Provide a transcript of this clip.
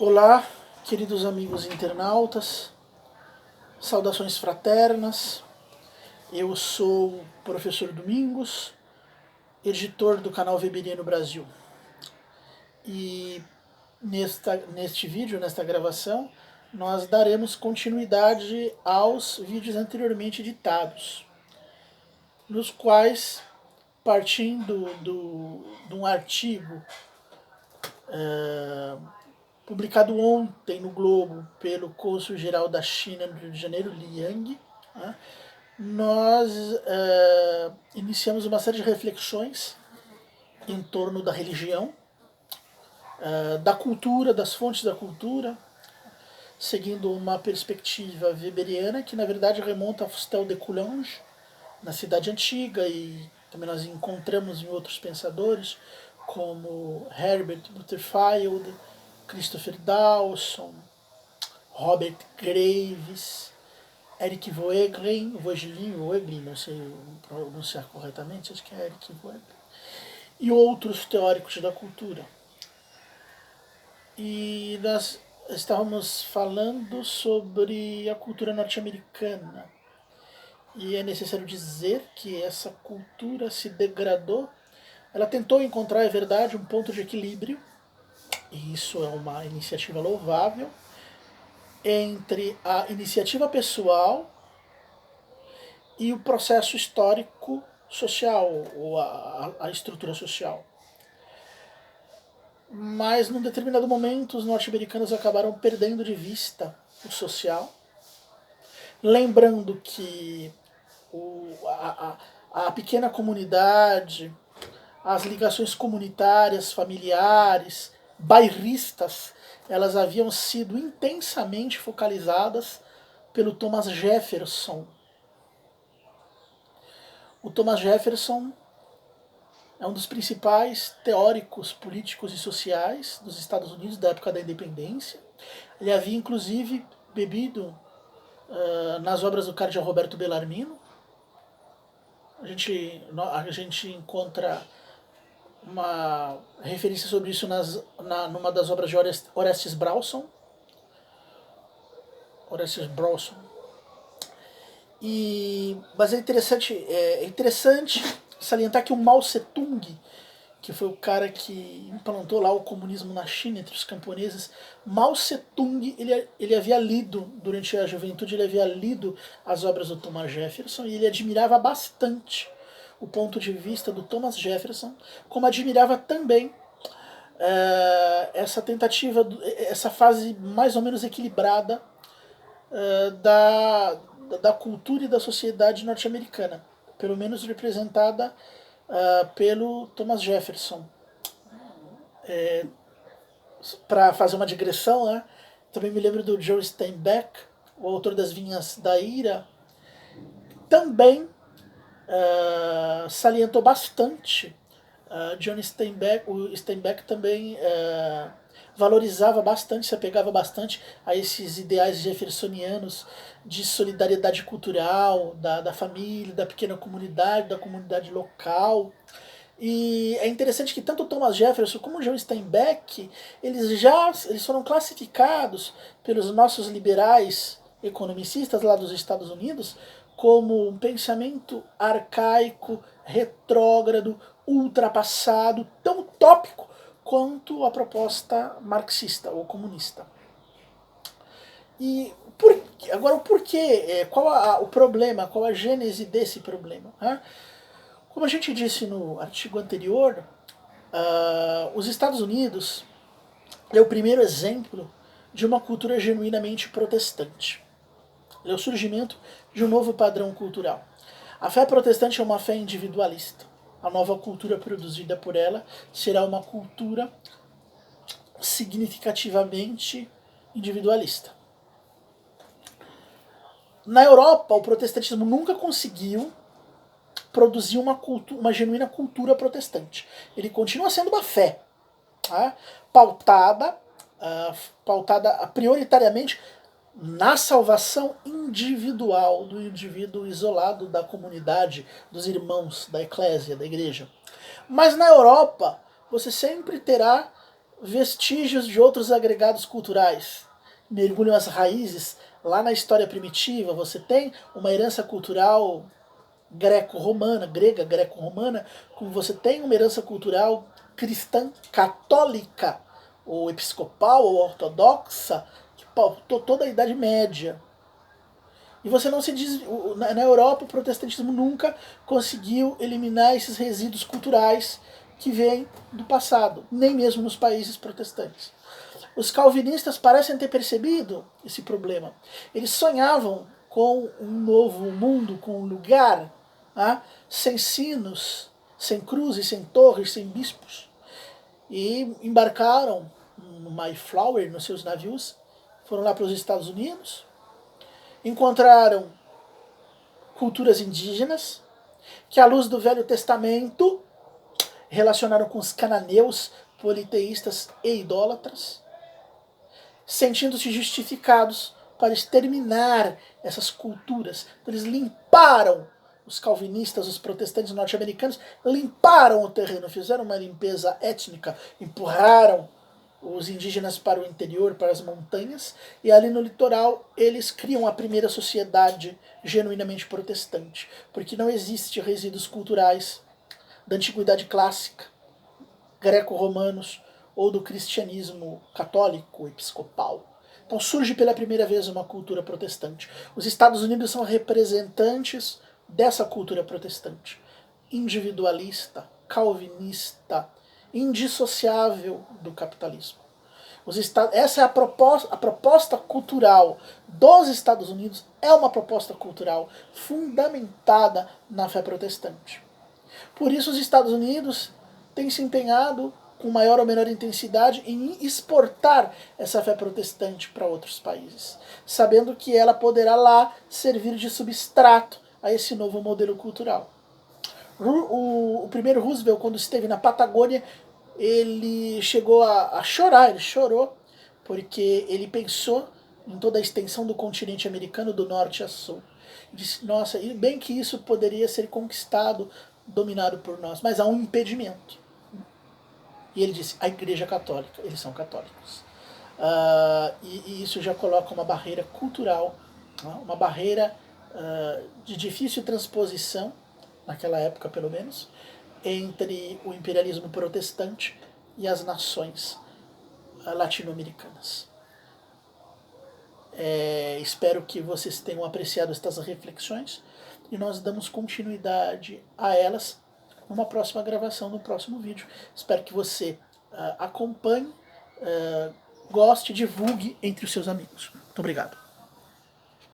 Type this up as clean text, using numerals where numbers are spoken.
Olá, queridos amigos internautas, saudações fraternas. Eu sou o professor Domingos, editor do canal Weberiano Brasil. E neste vídeo, nesta gravação, nós daremos continuidade aos vídeos anteriormente editados, nos quais, partindo de um artigo publicado ontem no Globo pelo cônsul-geral da China no Rio de Janeiro, Liang, né, nós iniciamos uma série de reflexões em torno da religião, da cultura, das fontes da cultura, seguindo uma perspectiva weberiana que na verdade remonta a Fustel de Coulanges, na Cidade Antiga, e também nós encontramos em outros pensadores como Herbert Butterfield, Christopher Dawson, Robert Graves, Eric Voegelin, não sei pronunciar corretamente, acho que é Eric Voegelin, e outros teóricos da cultura. E nós estávamos falando sobre a cultura norte-americana. E é necessário dizer que essa cultura se degradou. Ela tentou encontrar, é verdade, um ponto de equilíbrio, e isso é uma iniciativa louvável, entre a iniciativa pessoal e o processo histórico social, ou a estrutura social. Mas num determinado momento os norte-americanos acabaram perdendo de vista o social, lembrando que a pequena comunidade, as ligações comunitárias, familiares, bairristas, elas haviam sido intensamente focalizadas pelo Thomas Jefferson. O Thomas Jefferson é um dos principais teóricos políticos e sociais dos Estados Unidos da época da independência. Ele havia inclusive bebido nas obras do cardeal Roberto Bellarmino. A gente encontra uma referência sobre isso numa das obras de Orestes Brawson. Mas é interessante salientar que o Mao Tse-tung, que foi o cara que implantou lá o comunismo na China entre os camponeses, Mao Tse-tung, ele havia lido, durante a juventude, ele havia lido as obras do Thomas Jefferson e ele admirava bastante o ponto de vista do Thomas Jefferson, como admirava também essa tentativa, essa fase mais ou menos equilibrada da cultura e da sociedade norte-americana, pelo menos representada pelo Thomas Jefferson. Para fazer uma digressão, né, também me lembro do John Steinbeck, o autor das Vinhas da Ira, também salientou bastante. John Steinbeck, o Steinbeck também valorizava bastante, se apegava bastante a esses ideais jeffersonianos de solidariedade cultural, da família, da pequena comunidade, da comunidade local. E é interessante que tanto Thomas Jefferson como John Steinbeck, eles foram classificados pelos nossos liberais economicistas lá dos Estados Unidos como um pensamento arcaico, retrógrado, ultrapassado, tão utópico quanto a proposta marxista ou comunista. E agora o porquê, qual o problema, qual a gênese desse problema? Né? Como a gente disse no artigo anterior, os Estados Unidos é o primeiro exemplo de uma cultura genuinamente protestante. É o surgimento de um novo padrão cultural. A fé protestante é uma fé individualista. A nova cultura produzida por ela será uma cultura significativamente individualista. Na Europa, o protestantismo nunca conseguiu produzir uma genuína cultura protestante. Ele continua sendo uma fé, tá? pautada prioritariamente na salvação individual do indivíduo isolado da comunidade, dos irmãos, da eclésia, da igreja. Mas na Europa, você sempre terá vestígios de outros agregados culturais, mergulham as raízes lá na história primitiva. Você tem uma herança cultural greco-romana, grega, greco-romana, como você tem uma herança cultural cristã, católica, ou episcopal, ou ortodoxa, que pautou toda a Idade Média. E você não se diz. Na Europa, o protestantismo nunca conseguiu eliminar esses resíduos culturais que vêm do passado, nem mesmo nos países protestantes. Os calvinistas parecem ter percebido esse problema. Eles sonhavam com um novo mundo, com um lugar sem sinos, sem cruzes, sem torres, sem bispos. E embarcaram no Mayflower, nos seus navios, foram lá para os Estados Unidos, encontraram culturas indígenas, que à luz do Velho Testamento relacionaram com os cananeus, politeístas e idólatras, sentindo-se justificados para exterminar essas culturas. Eles limparam, os calvinistas, os protestantes norte-americanos, limparam o terreno, fizeram uma limpeza étnica, empurraram os indígenas para o interior, para as montanhas, e ali no litoral eles criam a primeira sociedade genuinamente protestante, porque não existe resíduos culturais da antiguidade clássica, greco-romanos, ou do cristianismo católico, episcopal. Então surge pela primeira vez uma cultura protestante. Os Estados Unidos são representantes dessa cultura protestante, individualista, calvinista, indissociável do capitalismo. Essa é a proposta cultural dos Estados Unidos, é uma proposta cultural fundamentada na fé protestante. Por isso os Estados Unidos têm se empenhado com maior ou menor intensidade em exportar essa fé protestante para outros países, sabendo que ela poderá lá servir de substrato a esse novo modelo cultural. O primeiro Roosevelt, quando esteve na Patagônia, ele chegou a chorar, ele chorou, porque ele pensou em toda a extensão do continente americano, do norte a sul. Disse, nossa, e bem que isso poderia ser conquistado, dominado por nós, mas há um impedimento. E ele disse, a Igreja Católica, eles são católicos. E isso já coloca uma barreira cultural, uma barreira de difícil transposição, naquela época pelo menos, entre o imperialismo protestante e as nações latino-americanas. Espero que vocês tenham apreciado estas reflexões e nós damos continuidade a elas numa próxima gravação, no próximo vídeo. Espero que você acompanhe, goste, divulgue entre os seus amigos. Muito obrigado.